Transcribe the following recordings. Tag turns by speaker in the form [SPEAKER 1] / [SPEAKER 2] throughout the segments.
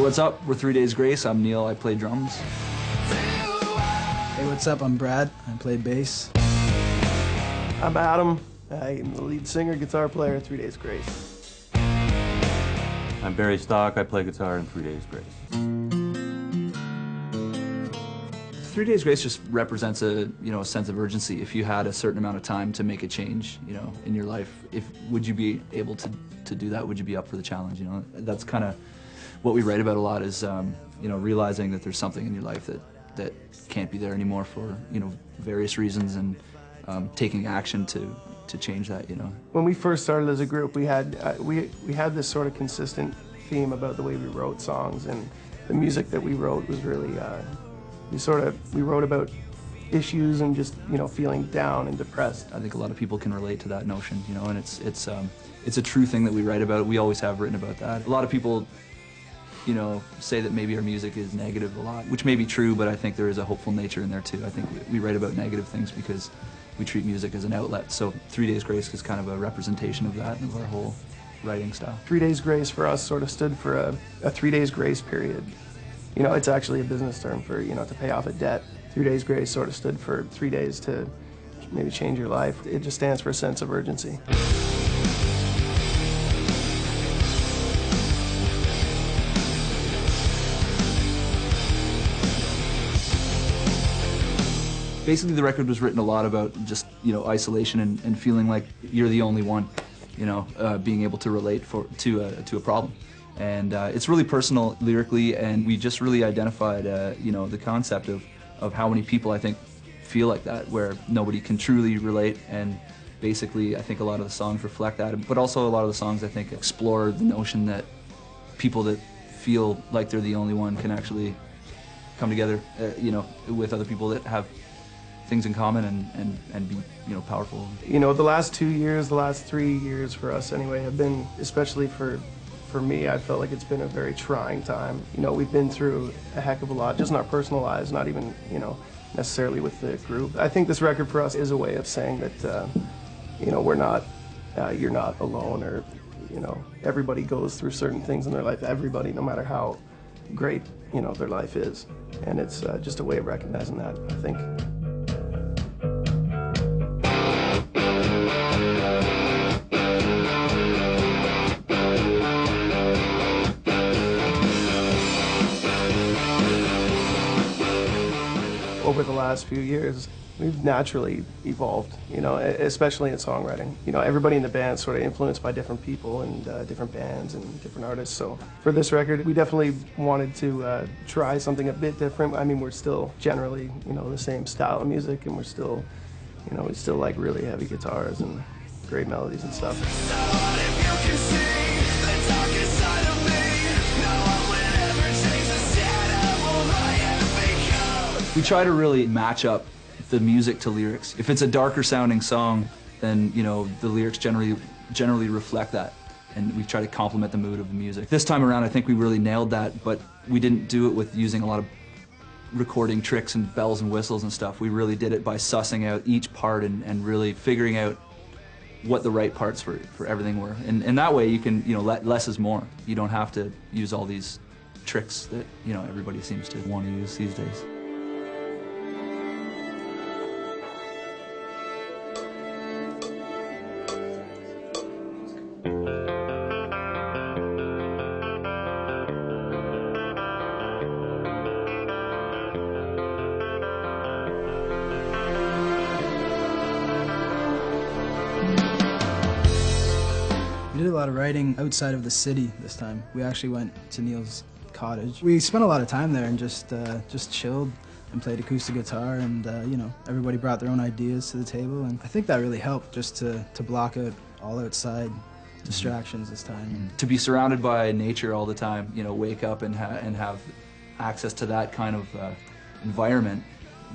[SPEAKER 1] what's up? We're 3 Days Grace. I'm Neil. I play drums.
[SPEAKER 2] Hey, what's up? I'm Brad. I play bass.
[SPEAKER 3] I'm Adam. I'm the lead singer, guitar player in 3 Days Grace.
[SPEAKER 4] I'm Barry Stock. I play guitar in 3 Days Grace.
[SPEAKER 1] 3 Days Grace just represents a sense of urgency. If you had a certain amount of time to make a change, in your life, would you be able to do that? Would you be up for the challenge? That's kind of what we write about a lot is realizing that there's something in your life that can't be there anymore for various reasons, and taking action to change that.
[SPEAKER 3] When we first started as a group, we had this sort of consistent theme about the way we wrote songs, and the music that we wrote was really we wrote about issues and just feeling down and depressed.
[SPEAKER 1] I think a lot of people can relate to that notion, and it's a true thing that we write about. We always have written about that. A lot of people say that maybe our music is negative a lot, which may be true, but I think there is a hopeful nature in there too. I think we write about negative things because we treat music as an outlet. So 3 Days Grace is kind of a representation of that, of our whole writing style.
[SPEAKER 3] 3 Days Grace for us sort of stood for a 3 days grace period. It's actually a business term for, to pay off a debt. 3 Days Grace sort of stood for 3 days to maybe change your life. It just stands for a sense of urgency.
[SPEAKER 1] Basically, the record was written a lot about just, isolation and feeling like you're the only one, being able to relate to a problem. And it's really personal lyrically, and we just really identified, the concept of how many people I think feel like that, where nobody can truly relate. And basically, I think a lot of the songs reflect that, but also a lot of the songs, I think, explore the notion that people that feel like they're the only one can actually come together, with other people that have things in common and be powerful.
[SPEAKER 3] The last 2 years, the last 3 years for us anyway, have been, especially for me, I felt like it's been a very trying time. We've been through a heck of a lot, just in our personal lives, not even necessarily with the group. I think this record for us is a way of saying that we're not, you're not alone, or everybody goes through certain things in their life. Everybody, no matter how great their life is, and it's just a way of recognizing that, I think. Over the last few years, we've naturally evolved, especially in songwriting. Everybody in the band sort of influenced by different people and different bands and different artists. So for this record, we definitely wanted to try something a bit different. I mean, we're still generally, the same style of music, and we're still, we still like really heavy guitars and great melodies and stuff.
[SPEAKER 1] We try to really match up the music to lyrics. If it's a darker sounding song, then the lyrics generally reflect that, and we try to complement the mood of the music. This time around, I think we really nailed that, but we didn't do it with using a lot of recording tricks and bells and whistles and stuff. We really did it by sussing out each part and really figuring out what the right parts for everything were. And that way you can, less is more. You don't have to use all these tricks that, everybody seems to want to use these days.
[SPEAKER 2] We did a lot of writing outside of the city this time. We actually went to Neil's cottage. We spent a lot of time there and just chilled and played acoustic guitar, and everybody brought their own ideas to the table, and I think that really helped, just to block out all outside distractions this time.
[SPEAKER 1] To be surrounded by nature all the time, wake up and have access to that kind of environment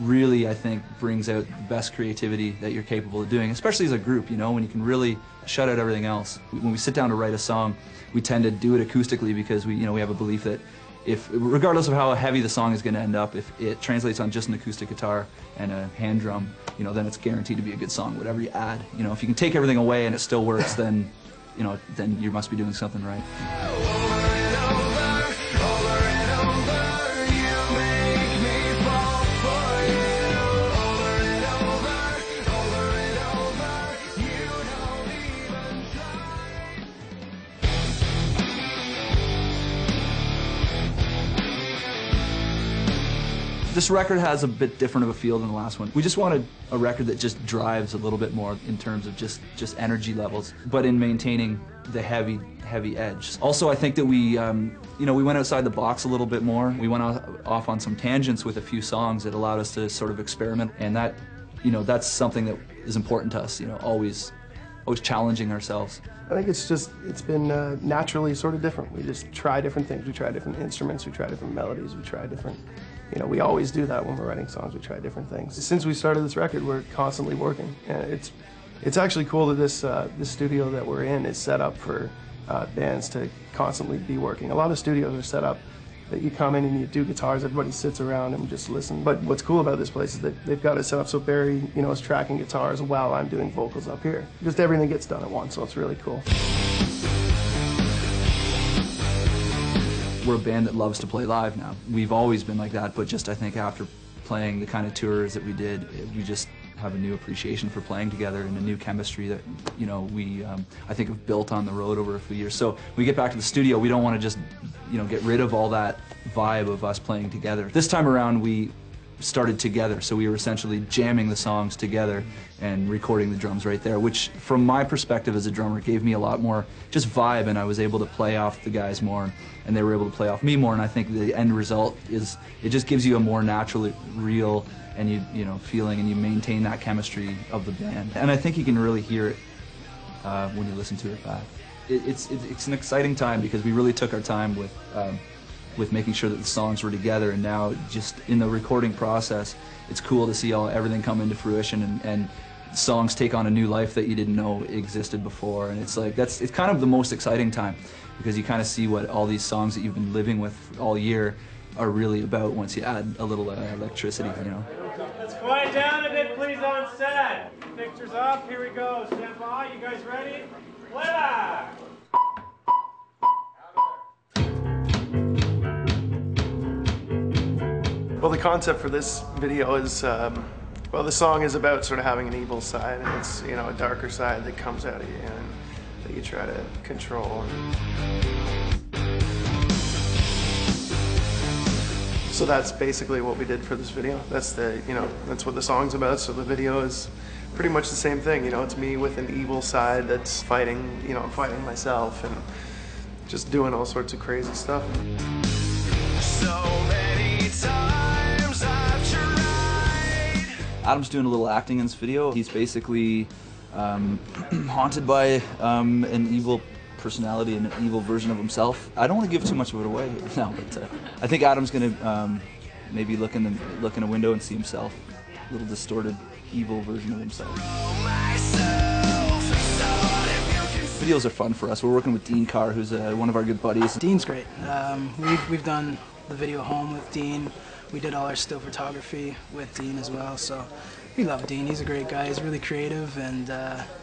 [SPEAKER 1] really, I think, brings out the best creativity that you're capable of doing, especially as a group, when you can really shut out everything else. When we sit down to write a song, we tend to do it acoustically because we have a belief that regardless of how heavy the song is going to end up, if it translates on just an acoustic guitar and a hand drum, then it's guaranteed to be a good song, whatever you add. If you can take everything away and it still works, then you must be doing something right.
[SPEAKER 5] Over and over, over
[SPEAKER 1] This record has a bit different of a feel than the last one. We just wanted a record that just drives a little bit more in terms of just energy levels, but in maintaining the heavy edge. Also, I think that we we went outside the box a little bit more. We went off on some tangents with a few songs that allowed us to sort of experiment, and that, that's something that is important to us. Always challenging ourselves.
[SPEAKER 3] I think it's been naturally sort of different. We just try different things. We try different instruments. We try different melodies. We try different. We always do that when we're writing songs. We try different things. Since we started this record, we're constantly working, and it's actually cool that this studio that we're in is set up for bands to constantly be working. A lot of studios are set up that you come in and you do guitars, everybody sits around and just listen. But what's cool about this place is that they've got it set up so Barry, is tracking guitars while I'm doing vocals up here. Just everything gets done at once, so it's really cool.
[SPEAKER 1] We're a band that loves to play live now. We've always been like that, but just I think after playing the kind of tours that we did, we just have a new appreciation for playing together and a new chemistry that we I think have built on the road over a few years. So when we get back to the studio, we don't want to just get rid of all that vibe of us playing together. This time around we started together, so we were essentially jamming the songs together and recording the drums right there, which from my perspective as a drummer gave me a lot more just vibe, and I was able to play off the guys more and they were able to play off me more, and I think the end result is it just gives you a more natural, real and feeling, and you maintain that chemistry of the band. And I think you can really hear it when you listen to it back. It's an exciting time because we really took our time with making sure that the songs were together, and now just in the recording process, it's cool to see everything come into fruition and songs take on a new life that you didn't know existed before. And it's kind of the most exciting time because you kind of see what all these songs that you've been living with all year are really about once you add a little electricity,
[SPEAKER 5] Let's quiet down a bit, please, on set. Pictures up, here we go. Stand by, you guys ready? Play back!
[SPEAKER 3] Well, the concept for this video is, the song is about sort of having an evil side, and it's, a darker side that comes out of you and that you try to control. So that's basically what we did for this video. That's that's what the song's about. So the video is pretty much the same thing. It's me with an evil side that's fighting, fighting myself and just doing all sorts of crazy stuff.
[SPEAKER 6] So many times I've tried.
[SPEAKER 1] Adam's doing a little acting in this video. He's basically haunted by an evil personality and an evil version of himself. I don't want to give too much of it away now, but I think Adam's gonna maybe look in a window and see himself, a little distorted, evil version of himself. Videos are fun for us. We're working with Dean Carr, who's one of our good buddies.
[SPEAKER 2] Dean's great. We've done the video home with Dean. We did all our still photography with Dean as well, so we love Dean. He's a great guy. He's really creative and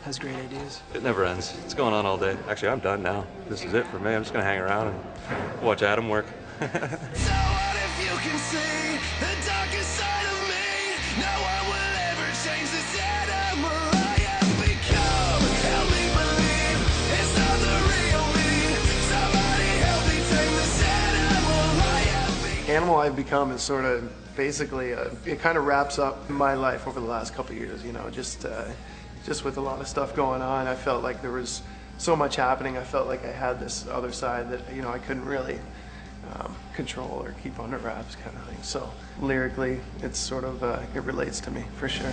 [SPEAKER 2] has great ideas.
[SPEAKER 4] It never ends. It's going on all day. Actually, I'm done now. This is it for me. I'm just going to hang around and watch Adam work.
[SPEAKER 6] So what if you can see the darkest side of me? No one will ever change this animal I have become. Help me believe it's not the real me. Somebody help me tame this animal I have become.
[SPEAKER 3] Animal I've Become is sort of basically it kind of wraps up my life over the last couple of years. Just with a lot of stuff going on, I felt like there was so much happening. I felt like I had this other side that I couldn't really control or keep under wraps, kind of thing. So lyrically, it's sort of it relates to me for sure.